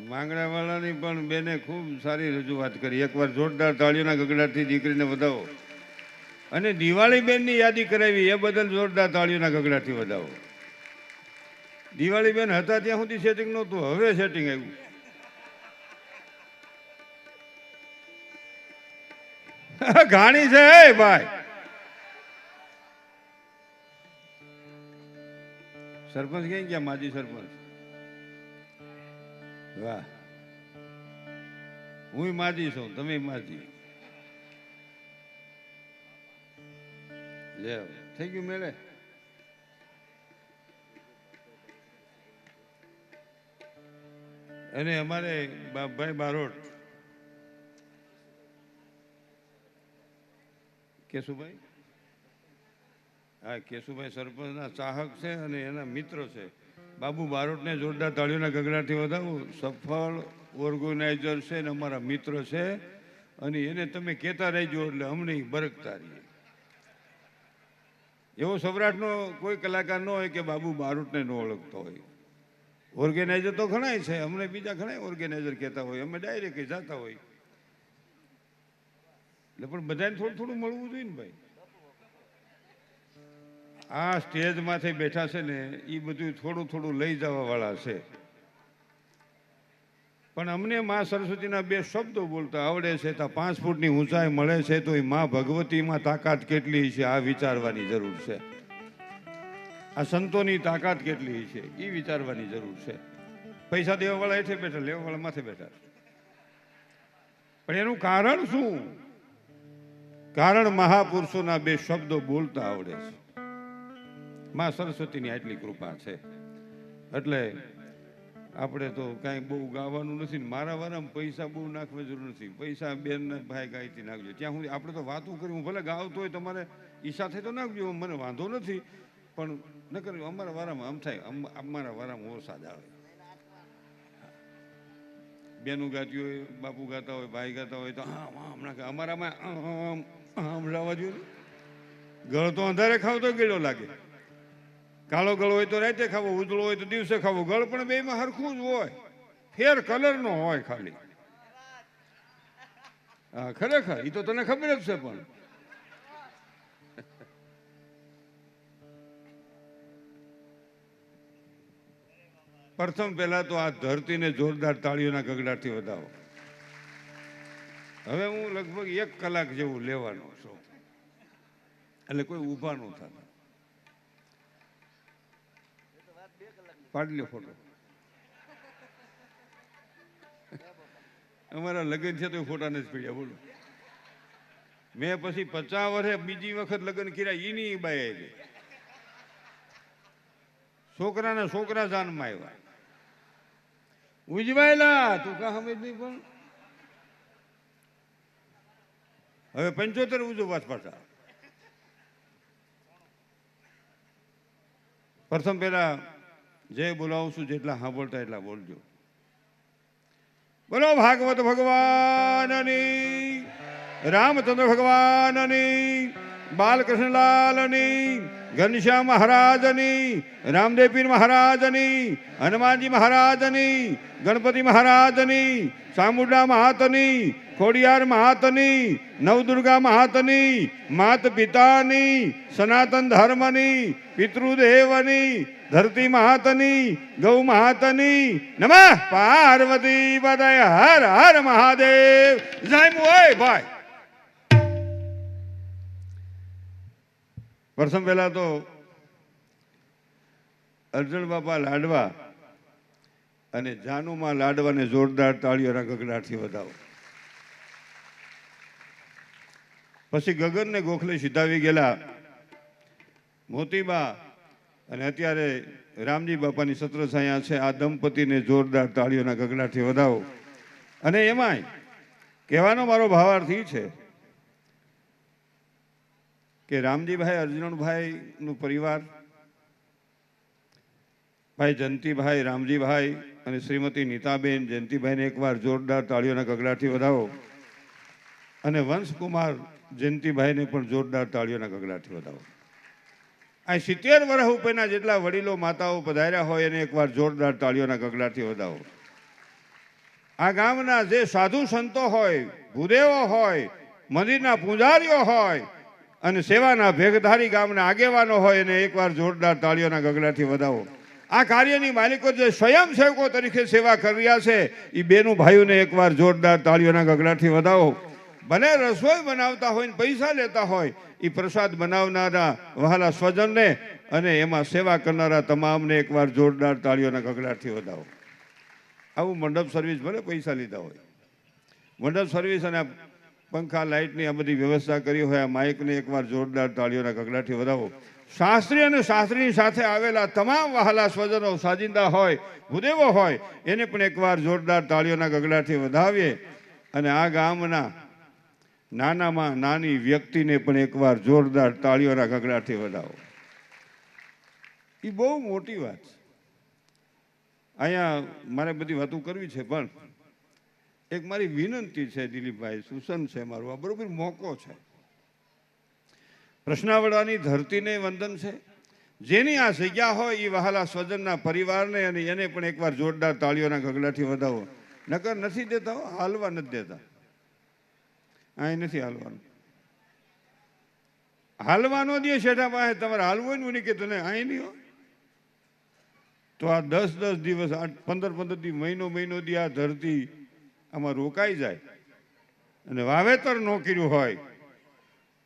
માંગણાવાળાની પણ બેને ખૂબ સારી રજૂઆત કરી. એકવાર જોરદાર તાળીઓના ગગડાટથી દીકરીને વધાવો અને દિવાળી બેનની યાદી કરાવી એ બદલ જોરદાર તાળીઓના ગગડાટથી વધાવો. દિવાળી બેન હતા ત્યાં સુધી સેટિંગ નહોતું, હવે સેટિંગ આવ્યું. ઘાણી છે ભાઈ. સરપંચ ક્યાં ગયા? માજી સરપંચ. વાહ, હું માજી છું, તમે માજી. લે થઈ ગયું મેળે. અને અમારે બાપભાઈ બારોટ, કેશુભાઈ, હા કેશુભાઈ સરપંચના ચાહક છે અને એના મિત્રો છે. બાબુ બારોટને જોરદાર તાળીઓના ગગડાટથી વધાવું. સફળ ઓર્ગેનાઇઝર છે ને અમારા મિત્ર છે અને એને તમે કહેતા રહેજો એટલે અમને બરકતા રહીએ. એવો સૌરાષ્ટ્રનો કોઈ કલાકાર ન હોય કે બાબુ બારોટને ન ઓળખતો હોય. ઓર્ગેનાઇઝર તો ઘણાય છે, અમને બીજા ઘણા ઓર્ગેનાઇઝર કહેતા હોય, અમે ડાયરેક્ટ જતા હોય. એટલે પણ બધાને થોડું થોડું મળવું જોઈએ ને ભાઈ. આ સ્ટેજ માંથી બેઠા છે ને એ બધું થોડું થોડું લઈ જવા વાળા છે. પણ અમને માં સરસ્વતીના બે શબ્દો બોલતા આવડે છે. તો 5 ફૂટની ઊંચાઈ મળે છે તો એ માં ભગવતીમાં તાકાત કેટલી છે આ વિચારવાની જરૂર છે. આ સંતોની તાકાત કેટલી છે એ વિચારવાની જરૂર છે. પૈસા દેવાવાળા હેઠે બેઠા, લેવાવાળા માથે બેઠા. પણ એનું કારણ શું? કારણ મહાપુરુષોના બે શબ્દો બોલતા આવડે છે. માં સરસ્વતીની આટલી કૃપા છે. એટલે આપણે તો કાંઈ બહુ ગાવાનું નથી. મારા વારામાં પૈસા બહુ નાખવા જરૂર નથી. પૈસા બેન ભાઈ ગાયથી નાખજો. ત્યાં સુધી આપણે તો વાતું કરી. હું ભલે ગાવતો હોય તમારે ઈચ્છા થાય તો નાખજો, મને વાંધો નથી. પણ ન કર્યું અમારા વારામાં આમ થાય, અમારા વારામાં ઓછા જ આવે. બેનું ગાતી હોય, બાપુ ગાતા હોય, ભાઈ ગાતા હોય તો હમણાં અમારામાં આમ લાવવા જોઈએ. ગળ તો અંધારે ખાવ તો ગળ્યો લાગે. કાળો ગળ હોય તો રાતે ખાવો, ઉજળો હોય તો દિવસે ખાવો. ગળ પણ બેમાં હરખું જ હોય, ફેર કલર નો હોય ખાલી. હા ખરેખર એ તો તને ખબર જ છે. પણ પ્રથમ પહેલા તો આ ધરતીને જોરદાર તાળીઓના ગગડાટથી વધાવો. હવે હું લગભગ 1 કલાક જેવું લેવાનો છું, એટલે કોઈ ઊભા ન થતા. પાડી લે ફોટો. અમારા લગ્ન છે તો ફોટા નથી પડ્યા. બોલો, મેં પછી 50 વર્ષે બીજી વખત લગ્ન કર્યા. એની બાઈ આવી, છોકરાના છોકરા જાનમાં આવ્યા, ઉજવાયેલા. તું કા સમજ નહીં. પણ હવે 75 ઉજવવા પાછા. પ્રથમ પહેલા જે બોલાવું છું જેટલા સાંભળતા એટલા બોલજો. બોલો ભાગવત ભગવાનની, રામચંદ્ર ભગવાનની, બાલકૃષ્ણલાલની, ઘનશ્યામ મહારાજની, રામદેવ પીર મહારાજની, હનુમાનજી મહારાજની, ગણપતિ મહારાજની, ચામુંડા મહાતની, ખોડિયાર મહાતની, નવદુર્ગા મહાતની, માત પિતાની, સનાતન ધર્મની, પિતૃદેવની, ધરતી મહાતની, ગૌ મહાતની. નમઃ પાર્વતી પતય. હર હર મહાદેવ. જય મોય ભાઈ. પ્રથમ પહેલા તો અર્જુન બાપા લાડવા અને જાનુમાં લાડવાને જોરદાર તાળીઓના ગગડાટથી વધાવો. પછી ગગનને ગોખલે સીધાવી ગયેલા મોતીબા અને અત્યારે રામજી બાપાની છત્રછાયા છે. આ દંપતીને જોરદાર તાળીઓના ગગડાટથી વધાવો. અને એમાંય કહેવાનો મારો ભાવાર્થ એ છે કે રામજીભાઈ અર્જુનભાઈનું પરિવાર, ભાઈ જયંતિભાઈ, રામજીભાઈ અને શ્રીમતી નીતાબેન, જયંતિભાઈને એકવાર જોરદાર તાળીઓના ગગડાટથી વધાવો. અને વંશકુમાર જયંતિભાઈને પણ જોરદાર તાળીઓના ગગડાટથી વધાવો. આ 70 વર્ષ ઉપરના જેટલા વડીલો માતાઓ પધાર્યા હોય એને એકવાર જોરદાર તાળીઓના ગગડાટથી વધાવો. આ ગામના જે સાધુ સંતો હોય, ભૂદેવો હોય, મંદિરના પૂજારીઓ હોય અને સેવાના ભેગધારી ગામના આગેવાનો હોય એને એકવાર જોરદાર તાળીઓના ગગડાથી વધાવો. આ કાર્યની માલિકો જે સ્વયંસેવકો તરીકે સેવા કરી રહ્યા છે એ બેનું ભાઈઓને એકવાર જોરદાર તાળીઓના ગગડાથી વધાવો. ભલે રસોઈ બનાવતા હોય ને પૈસા લેતા હોય, એ પ્રસાદ બનાવનારા વહાલા સ્વજનને અને એમાં સેવા કરનારા તમામને એકવાર જોરદાર તાળીઓના ગગડાથી વધાવો. આવું મંડપ સર્વિસ ભલે પૈસા લીધા હોય, મંડપ સર્વિસ અને પંખા લાઇટની આ બધી વ્યવસ્થા કરી હોય, આ માઇકને એકવાર જોરદાર તાળીઓના ગગડાથી વધાવો. શાસ્ત્રી અને શાસ્ત્રીની સાથે આવેલા તમામ વહાલા સ્વજનો, સાજિંદા હોય, ભૂદેવો હોય એને પણ એકવાર જોરદાર તાળીઓના ગગડાથી વધાવીએ. અને આ ગામના નાનામાં નાની વ્યક્તિને પણ એકવાર જોરદાર તાળીઓના ગગડાથી વધાવો. એ બહુ મોટી વાત છે. અહીંયા મારે બધી વાતો કરવી છે, પણ એક મારી વિનંતી છે દિલીપભાઈ, સૂચન છે મારું, આ બરોબર મોકો છે. પ્રશ્નાવડાની ધરતીને વંદન છે. જેની આ જગ્યા હોય એ વહાલા સ્વજનના પરિવારને અને એને પણ એકવાર જોરદાર તાળીઓના ગગડાથી વધાવો. નકર નથી દેતા, હાલવા નથી દેતા. અહીં નથી હાલવાનું. હાલવાનો દે શેઠા પાસે, તમારે હાલવું હોય ને કે તને અહીં નહીં હોય તો આ 10-10 દિવસ, 15-15 દિવસ, મહિનો દી આ ધરતી આમાં રોકાઈ જાય અને વાવેતર ન કર્યું હોય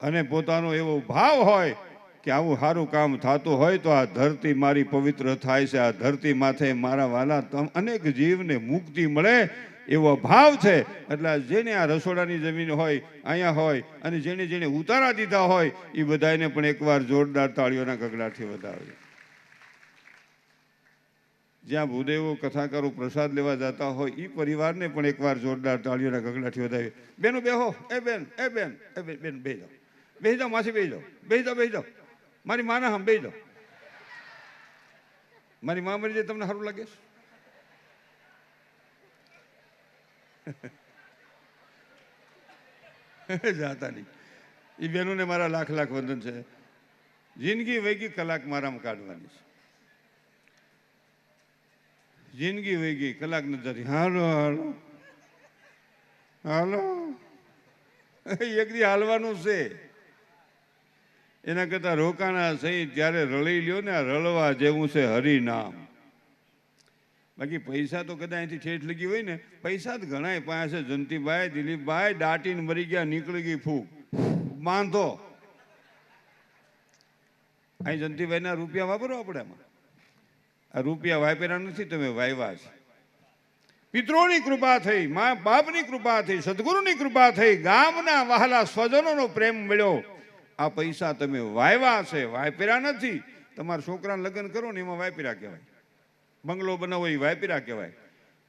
અને પોતાનો એવો ભાવ હોય કે આવું સારું કામ થતું હોય તો આ ધરતી મારી પવિત્ર થાય છે, આ ધરતી માથે મારા વાલા અનેક જીવને મુક્તિ મળે એવો ભાવ છે. એટલે જેને આ રસોડાની જમીન હોય, અહીંયા હોય અને જેને જેને ઉતારા દીધા હોય એ બધાને પણ એકવાર જોરદાર તાળીઓના ગગડાથી વધાવે. જ્યાં ભૂદેવો કથાકારો પ્રસાદ લેવા જતા હોય એ પરિવારને પણ એકવાર જોરદાર તાળીઓના ગગડાથી વધાવે. બેનો બેહો, એ બેન, એ બેન, એ બેન બેહી જાઓ, બેહી જાઓ, માસી બેહી જાઓ, બેહી જાઓ, બેહી જાઓ, મારી માના હમ બેહી જાઓ. મારી મા મરી જાય તમને સારું લાગે છે? જાતા નહીં. એ બહેનોને મારા લાખ લાખ વંદન છે. જિંદગી વૈગી કલાક મારામાં કાઢવાની છે. જિંદગી વહી ગઈ, કલાક નથી. હાલો હાલો હાલો, એક દી હાલવાનું છે. એના કરતા રોકાણા સહી ત્યારે રળી લ્યો ને, આ રળવા જેવું છે હરિનામ. બાકી પૈસા તો કદાચ અહીંથી ઠેઠ લગી હોય ને, પૈસા જ ઘણા પાસે છે. જંતીભાઈ, દિલીપભાઈ દાટીને મરી ગયા, નીકળી ગઈ ફૂગ, બાંધો. અહીં જંતીભાઈના રૂપિયા વાપરો આપણે. આમાં આ રૂપિયા વાપર્યા નથી, તમે વાવ્યા છે. પિતૃની કૃપા થઈ, મા બાપની કૃપા થઈ, સદગુરુની કૃપા થઈ, ગામના વહાલા સ્વજનોનો પ્રેમ મળ્યો. આ પૈસા તમે વાવ્યા છે, વાપર્યા નથી. તમારા છોકરાને લગ્ન કરો ને એમાં વાપર્યા કહેવાય, બંગલો બનાવો એ વાપર્યા કહેવાય.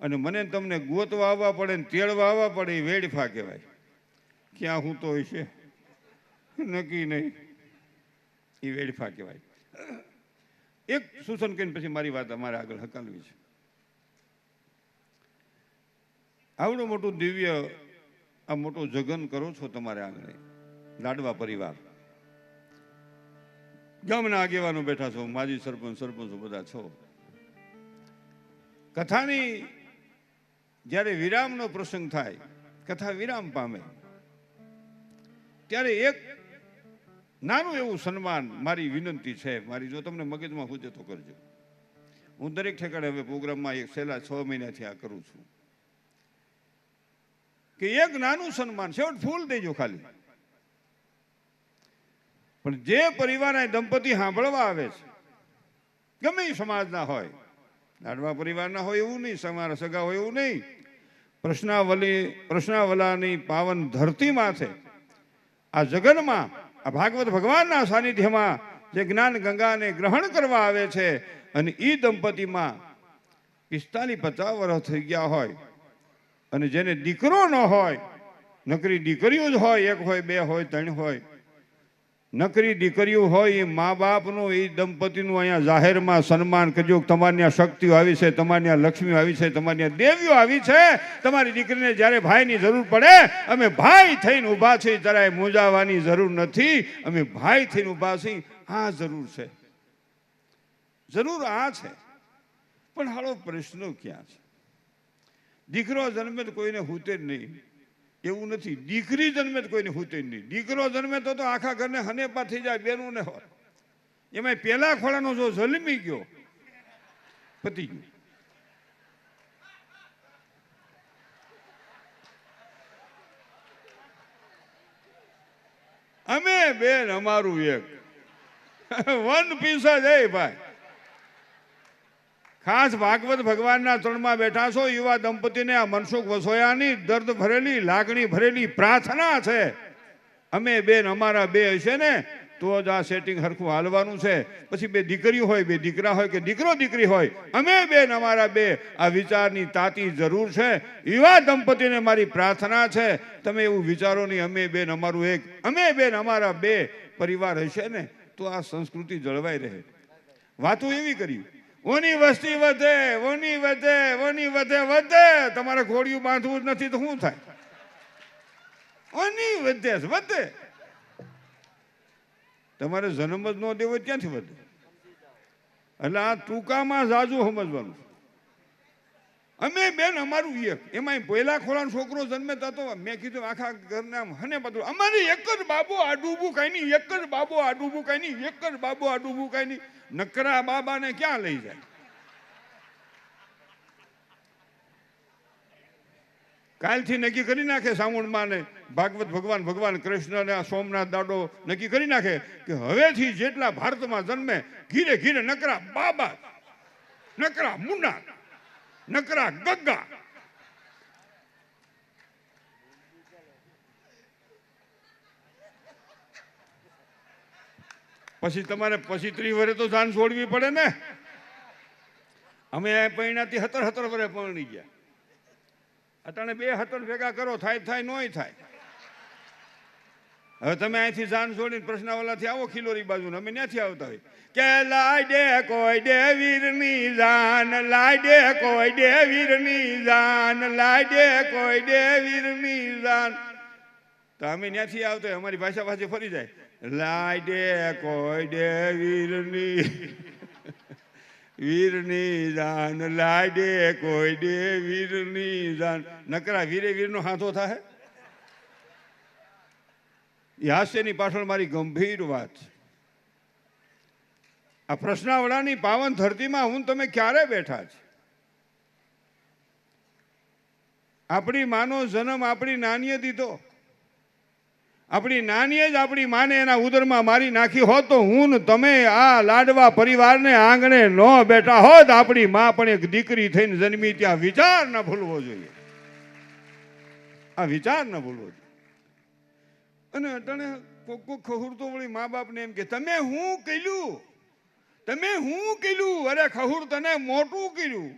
અને મને તમને ગોતવા આવવા પડે ને તેડવા આવવા પડે એ વેડફા કહેવાય. ક્યાં હું તો હોય છે નક્કી નહીં, એ વેડફા કહેવાય. એક સૂચન કરીને પછી મારી વાત અમારે આગળ હકાલવી છે. આવડું મોટું દિવ્ય, આ મોટો જગન કરો છો તમારે આગળ, લાડવા પરિવાર, ગામના આગેવાનો બેઠા છો, માજી સરપંચો બધા છો. કથાની જ્યારે વિરામનો પ્રસંગ થાય, કથા વિરામ પામે ત્યારે એક નાનું એવું સન્માન મારી વિનંતી છે મારી. જો તમને મગજમાં ખૂજે તો કરજો. હું દરેક ઠેકાણે હવે પ્રોગ્રામમાં એક છેલ્લા 6 મહિનાથી આ કરું છું કે એક નાનું સન્માન, છેવટ ફૂલ દેજો ખાલી. પણ જે પરિવારના દંપતી સાંભળવા આવે છે, ગમે એ સમાજના હોય, લાડવા પરિવારના હોય એવું નહીં, તમારા સગા હોય એવું નહીં, પ્રશ્નાવલાની પાવન ધરતી માથે આ જગનમાં આ ભાગવત ભગવાનના સાનિધ્યમાં જે જ્ઞાન ગંગાને ગ્રહણ કરવા આવે છે અને એ દંપતીમાં 45-50 વર્ષ થઈ ગયા હોય અને જેને દીકરો ન હોય, નકરી દીકરીઓ જ હોય, 1 હોય 2 હોય 3 હોય, નકરી દીકરીઓ હોય, એ મા બાપનું, એ દંપતીનું અહીંયા જાહેરમાં સન્માન કરજો. તમારી શક્તિઓ આવી છે, તમારી લક્ષ્મીઓ આવી છે, તમારી દેવીઓ આવી છે. તમારી દીકરીને જ્યારે ભાઈની જરૂર પડે, અમે ભાઈ થઈને ઊભા છીએ, જરાય મૂંઝાવાની જરૂર નથી. અમે ભાઈ થઈને ઊભા છીએ. આ જરૂર છે, જરૂર આ છે. પણ હાલો પ્રશ્નો ક્યાં છે? દીકરો જન્મે તો કોઈને હૂતે જ નહીં, એવું નથી. દીકરી જન્મે તો કોઈને હૂતે જ નહીં. દીકરો જન્મે તો આખા ઘરને હનેપા થઈ જાય, બેનું ને હોય. એમાં પેલા ખોળાનો જો જન્મી ગયો પતી ગયું. અમે બેન અમારું એક વન પીસ જ ભાઈ. ખાસ ભાગવત ભગવાનના ચરણમાં બેઠા છો યુવા દંપતીને આ મનસુખ વસોયાની દર્દ ભરેલી લાગણી ભરેલી પ્રાર્થના છે. અમે બેન અમારા બે હશે ને તો જ આ સેટિંગ હરખું હાલવાનું છે. પછી બે દીકરી હોય, બે દીકરા હોય કે દીકરો દીકરી હોય, અમે બેન અમારા બે આ વિચારની તાતી જરૂર છે. યુવા દંપતીને મારી પ્રાર્થના છે તમે એવું વિચારો નહીં. અમે બેન અમારું એક, અમે બેન અમારા બે પરિવાર હશે ને તો આ સંસ્કૃતિ જળવાઈ રહે. વાતો એવી કરી ઓની વસ્તી વધે, ઓની વધે, ઓની વધે વધે. તમારે ઘોડિયું બાંધવું જ નથી તો શું થાય? ઓની વધે વધે. તમારે જન્મ જ ન દેવો ક્યાંથી વધે? એટલે આ ટૂંકામાં જાજુ સમજવાનું. અમે બેન અમારું એક, એમાં પહેલા ખોળાનો છોકરો જન્મે તો મેં કીધું આખા ઘરના હને બધું અમારે એક જ બાબો આડુબું કઈ નહીં, એક જ બાબો આડુબું કઈ નહીં, એક જ બાબો આડુબું કઈ નહીં. નકરા બાબાને ક્યાં લઈ જાય? કાલથી નક્કી કરી નાખે સાવણમાં ને ભાગવત ભગવાન ભગવાન કૃષ્ણ ને સોમનાથ દાડો નક્કી કરી નાખે કે હવેથી જેટલા ભારતમાં જન્મે ઘીરે ઘીરે નકરા બાબા, નકરા મુન્ના, નકરા ગગ્ગા. પછી તમારે પછી 30 વર્ષે તો જાન છોડવી પડે ને. અમે પૈણાથી 17 વર્ષે પરણી ગયા. અટાણે 2 17 ભેગા કરો થાય થાય નોય થાય. હવે તમે અહીંથી જાન છોડીને પ્રશ્નાવાલાથી આવો ખિલોરી બાજુ, અમે ત્યાંથી આવતા હોય કે લાડે કોઈ દે વીરની જાન, લાડે કોઈ દે વીરની જાન, લાડે કોઈ દે વીરની જાન. તો અમે ત્યાંથી આવતા હોય અમારી ભાષા પાછી ફરી જાય. લાડે કોઈ દે વીરની વીરની જાન, લાડે કોઈ દે વીરની જાન. નકરા વીરે વીરનો હાથો થાય. એ હાસ્યની પાછળ મારી ગંભીર વાત. આ પ્રશ્નાવળાની પાવન ધરતીમાં હું તમે ક્યારે બેઠા છે? આપણી માનો જન્મ આપણી નાનીએ દીધો. આપણી નાનીએ જ આપણી માને એના ઉદરમાં મારી નાખી હોત તો હું ને તમે આ લાડવા પરિવારને આંગણે ન બેઠા હોત. આપણી મા પણ એક દીકરી થઈને જન્મી. ત્યાં વિચાર ન ભૂલવો જોઈએ. આ વિચાર ન ભૂલવો જોઈએ. અને અટાણે કોક ખહુરતો વળી મા બાપને એમ કે તમે હું કર્યું, તમે હું કર્યું? અરે ખહુર તને મોટું કર્યું.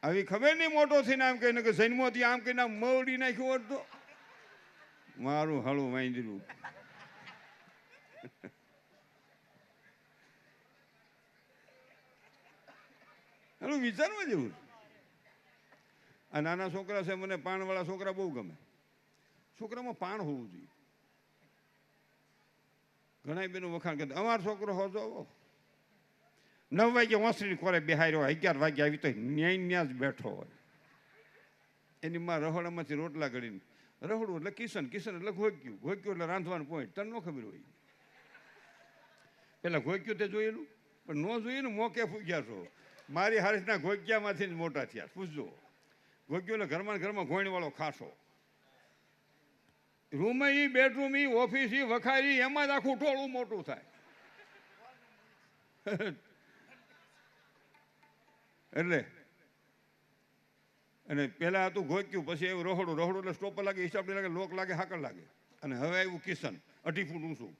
આવી ખબર નહીં મોટો થઈને આમ કહીને કે જન્મોથી આમ કહીને મવડી નાખ્યું હોત તો મારું હળું વાંદરું. હળું વિચારવા જેવું. આ નાના છોકરા છે, મને પાણવાળા છોકરા બહુ ગમે. છોકરામાં પાણ હોવું જોઈએ. ઘણા બેનો વખાણ કરતા અમારો છોકરો હોજો 9 વાગે ઓસરી કોરે બેહાર્યો, 11 વાગે આવી તો ન્યા જ બેઠો હોય. એની માં રહોડામાંથી રોટલા ઘડીને, રહોડું એટલે કિશન, કિશન એટલે ઘોક્યું, ઘોક્યું એટલે રાંધવાનું પોઈન્ટ. તને ન ખબર હોય. પેલા ઘોક્યું તે જોયેલું પણ ન જોયું ને મોકે ફૂગ્યા છો. મારી હારીસના ઘોક્યામાંથી જ મોટા થયા. પૂછજો. ઘોક્યું એટલે ઘરમાં ઘરમાં ઘોણીવાળો ખાસો. રૂમ ઈ, બેડરૂમ ઈ, ઓફિસ ઈ, વખારી એમાં જ આખું ટોળું મોટું થાય. એટલે અને પેલા હતું ઘોક્યું, પછી એવું રહોડું, રહોડું એટલે સ્ટોપર લાગે, હિસાબ લાગે, લોક લાગે, હાકર લાગે. અને હવે આવ્યું કિશન, 2.5 ફૂટ ઊંચું.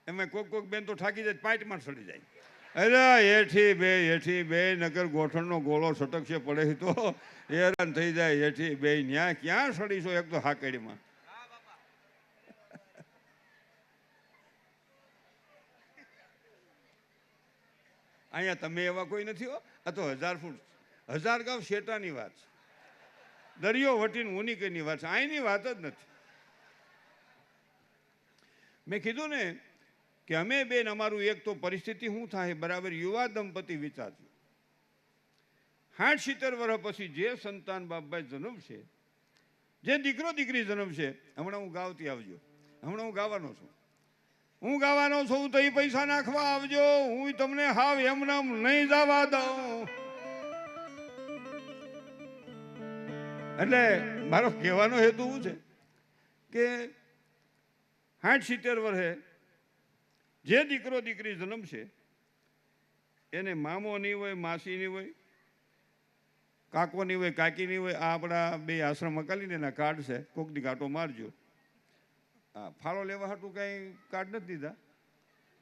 એમાં કોક બેન તો થાકી જાય, પાઇટમાં સડી જાય. અરે એઠી બે નગર ગોઠણનો ગોળો સટકશે પડે તો હેરાન થઈ જાય. એઠી બે ન્યા ક્યાં સડીશો? એક તો હાકડીમાં. અહીંયા તમે એવા કોઈ નથી હો. આ તો 1000 ફૂટ 1000 ગાંવ શેટાની વાત છે. દરિયો વટીને ઉનિકેની વાત છે. અહીંની વાત જ નથી. મેં કીધું ને કે અમે બેન અમારું એક તો પરિસ્થિતિ શું થાય બરાબર યુવા દંપતી વિચારજો 60-70 વર્ષ પછી જે સંતાન બાપભાઈ જન્મશે, જે દીકરો દીકરી જન્મશે, હમણાં હું ગાવતી આવજો, હમણાં હું ગાવાનો છું તો એ પૈસા નાખવા આવજો, હું તમને હાવ એમનામ નહીં જવા દઉં. એટલે મારો કહેવાનો હેતુ શું છે કે 60-70 વર્ષે જે દીકરો દીકરી જન્મશે એને મામો નહીં હોય, માસી નહીં હોય, કાકો નહીં હોય, કાકી નહીં હોય. આ આપણા 2 આશ્રમ અકાલીને એના કાર્ડ છે, કોકની કાંટો મારજો. હા, ફાળો લેવા હાટું કાંઈ કાર્ડ નથી દીધા,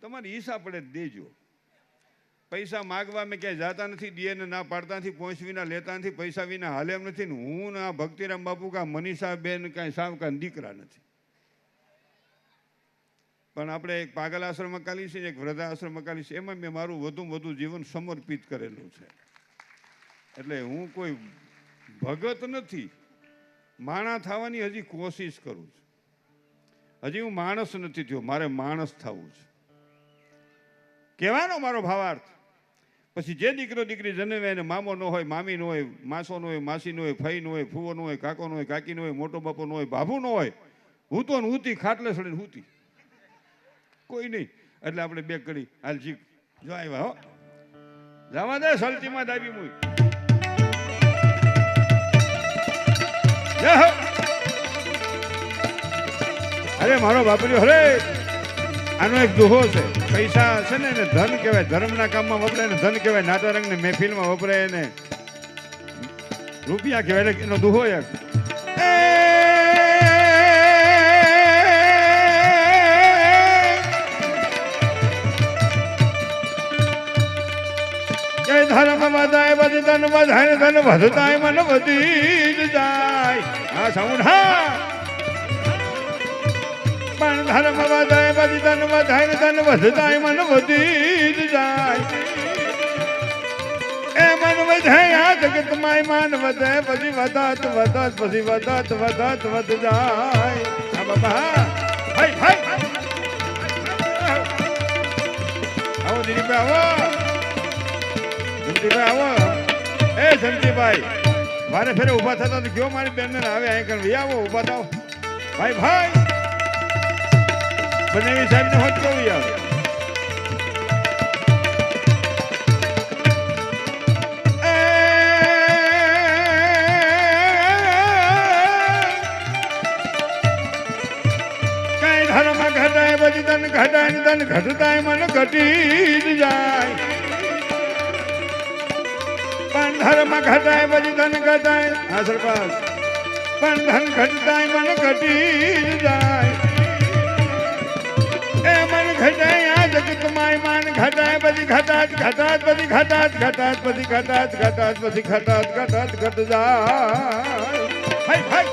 તમારી હિસાબ પડે દેજો. પૈસા માગવા મેં ક્યાંય જાતા નથી, દિયને ના પાડતા નથી, પહોંચ વિના લેતા નથી, પૈસા વિના હાલે એમ નથી. હું ના ભક્તિરામ બાપુ કા મનીષા બેન કાંઈ સાવ કાંઈ દીકરા નથી. પણ આપણે એક પાગલ આશ્રમ અકાલી છે, એક વૃદ્ધા આશ્રમ અકાલી છે, એમાં મેં મારું વધુ જીવન સમર્પિત કરેલું છે. એટલે હું કોઈ ભગત નથી, માણા થવાની હજી કોશિશ કરું છું. હજી હું માણસ નથી થયો, મારે માણસ થવું છે. કહેવાનો મારો ભાવાર્થ. પછી જે દીકરો દીકરી જન્મે એને મામો ન હોય, મામી ન હોય, માસો ન હોય, માસી ન હોય, ફઈ ન હોય, ફૂવો ન હોય, કાકો ન હોય, કાકી ન હોય, મોટો બાપો ન હોય, બાબુ ન હોય, હું તો હુંતી ખાટલે સડીને હુંતી કોઈ નહીં. એટલે આપણે 2 કડી હાલ જીક જો આવ્યા હો, જવા દે સલતીમાં દાબી મુઈ. અરે મારો બાપરીઓ, અરે આનો એક દુહો છે. પૈસા છે ને એને ધન કહેવાય, ધર્મના કામમાં વપરાય ને ધન કહેવાય, નાટા રંગ ને મહેફિલમાં વપરાય ને રૂપિયા કહેવાય. એનો દુહો એક ધર્મ વધાય બધી ધન વધાય ધન વધતાય મન વધી જાય. હા સાઉન્ડ હા. પણ ધર્મ વધાય બધી ધન વધાય ધન વધતાય મન વધી જાય. એ મન વધાય આ જગત માય માન વધે પછી વધાત પછી વધાત વધ જાય. હા બાબા ભાઈ આવો દિલીપભાઈ આવો, જંતીભાઈ આવો. એ જંતીભાઈ મારે ફેરે ઉભા થતા તો કયો મારી બેન ને આવે અહીં કરી આવો, ઉભા થાવ ભાઈ. બનેવી સાહેબ ને હોત કેવું આવે. કઈ ધર્મ ઘટાય બધી ધન ઘટાય ને ધન ઘટતાય મન ઘટી જાય. પણ ધર્મ ઘટાય પછી ધન ઘટાય. હા સરપંચ. પણ ધન ઘટતાય મન ઘટી જાય. એ મન ઘટાય આ જગત માય માન ઘટાય પછી ઘટાત પછી ઘટાત પછી ઘટાત પછી ઘટાત ઘટ જાય. ભાઈ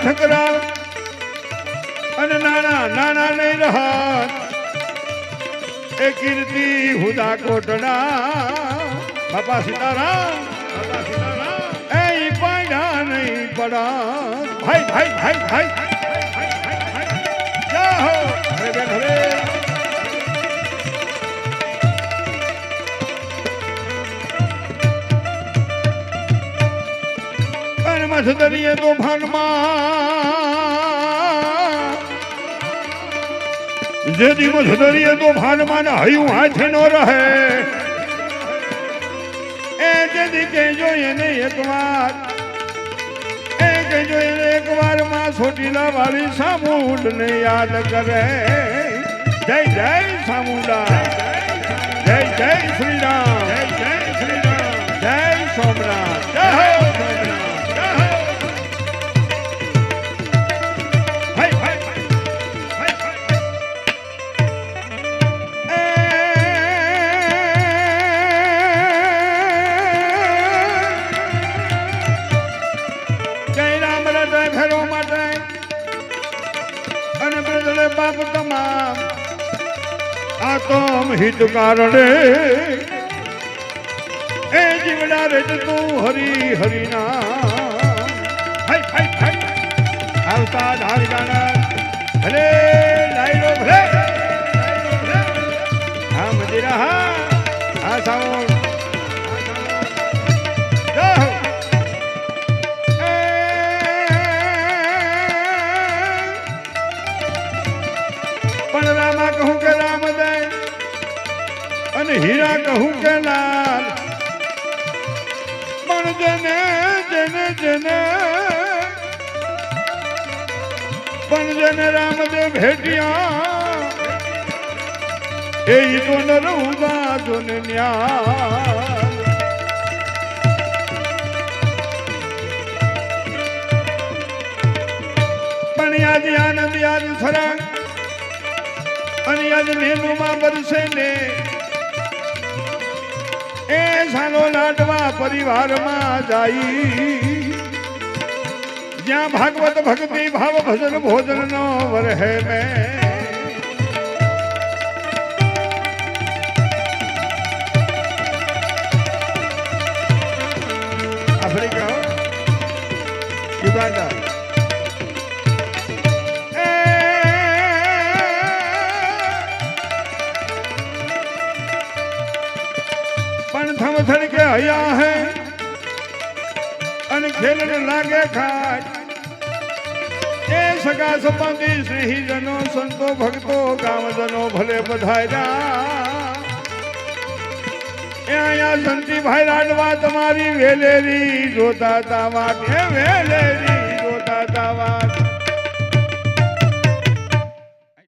ઠકરાવ અને નાના નહીં રહત. એ કીર્તિ હુદા કોટડા બાપા સીતારામ એ પાડા નહીં પડા. ભાઈ જાહો હરે બેન હરે. મથદરીએ તો ભાનમાં જેથી મથદરીએ તો ભાનમાં હયું હાથે નો રહે. એ જેથી કહેજો એને એકવાર, એ કહેજો એને એકવાર માં છોટીલા વાળી સામુંડ ને યાદ કરે. જય જય સામુંડા, જય શ્રી રામ, જય સોમનાથ, જય સોમનાથ. બોલે બાપ તમામ આ તો હિત કારણે એ જીવડા રે તું હરી હરિના આવતા ધાર ગાના ભલે લાઈલો ભલે હા મદિરા હા સાઉન્ડ પણ રામા કહું કે રામદય અને હીરા કહું કે લાલ પણ જને જને જને પણ જને રામદેવ ભેટિયા એ તો નર ઉગા જોન ન્યા પણ યાદ આનંદ યાદ થરા અને યાદ નેનુમાં બરસે ને એ સાલો લાડવા પરિવારમાં જાય જ્યાં ભાગવત ભક્તિ ભાવ ભજન ભોજન નો વરહે મેં આફ્રિકા યુગાન્ડા પણ થમ થડકે હયા હે અને ખેલને લાગે ખાટ એ સગા સંબંધી સ્નેહીજનો સંતો ભક્તો ગામજનો ભલે પધાર્યા એ અહીંયા સંતીભાઈ રાડવા તમારી વેલેરી જોતા તા વાત એ વેલેરી જોતા તા વાત